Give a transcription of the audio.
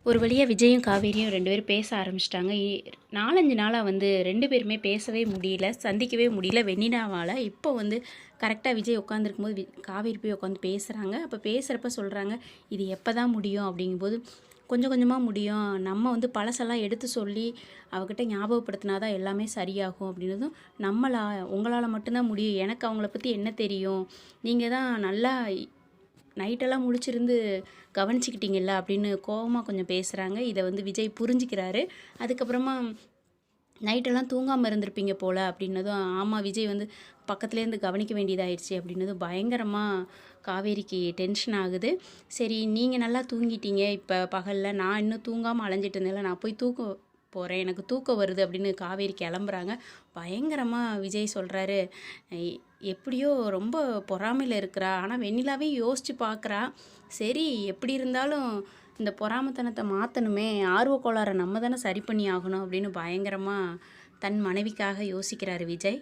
ஒரு வழியாக விஜயும் காவேரியும் 2 பேரும் பேச ஆரம்பிச்சிட்டாங்க. 4, 5 நாளாக வந்து 2 பேருமே பேசவே முடியல, சந்திக்கவே முடியல வெண்ணிலாவால். இப்போ வந்து கரெக்டாக விஜய் உட்காந்துருக்கும்போது காவேரி போய் உட்காந்து பேசுகிறாங்க. அப்போ பேசுகிறப்ப சொல்கிறாங்க, இது எப்போ தான் முடியும் அப்படிங்கும்போது, கொஞ்சம் கொஞ்சமாக முடியும். நம்ம வந்து பழசெல்லாம் எடுத்து சொல்லி அவகிட்ட ஞாபகப்படுத்தினா தான் எல்லாமே சரியாகும் அப்படின்னதும், உங்களால் மட்டும்தான் முடியும். எனக்கு அவங்கள பற்றி என்ன தெரியும்? நீங்கள் தான் நல்லா நைட்டெல்லாம் முழிச்சிருந்து கவனிச்சுக்கிட்டீங்கல்ல அப்படின்னு கோவமாக கொஞ்சம் பேசுகிறாங்க. இதை வந்து விஜய் புரிஞ்சுக்கிறாரு. அதுக்கப்புறமா நைட்டெல்லாம் தூங்காமல் இருந்திருப்பீங்க போல் அப்படின்னதும், ஆமாம் விஜய் வந்து பக்கத்துலேருந்து கவனிக்க வேண்டியதாயிடுச்சு அப்படின்னதும் பயங்கரமாக காவேரிக்கு டென்ஷன் ஆகுது. சரி நீங்கள் நல்லா தூங்கிட்டீங்க இப்போ பகலில், நான் இன்னும் தூங்காமல் அலைஞ்சிட்டு இருந்தேன்ல, நான் போய் தூக்க போகிறேன், எனக்கு தூக்கம் வருது அப்படின்னு காவேரி கிளம்புறாங்க. பயங்கரமாக விஜய் சொல்கிறாரு, எப்படியோ ரொம்ப பொறாமையில் இருக்கிறா, ஆனால் வெண்ணிலாவே யோசித்து பார்க்குறா. சரி எப்படி இருந்தாலும் இந்த பொறாமத்தனத்தை மாற்றணுமே, ஆர்வக்கோளாறை நம்ம தானே சரி பண்ணி ஆகணும் அப்படின்னு பயங்கரமாக தன் மனைவிக்காக யோசிக்கிறாரு விஜய்.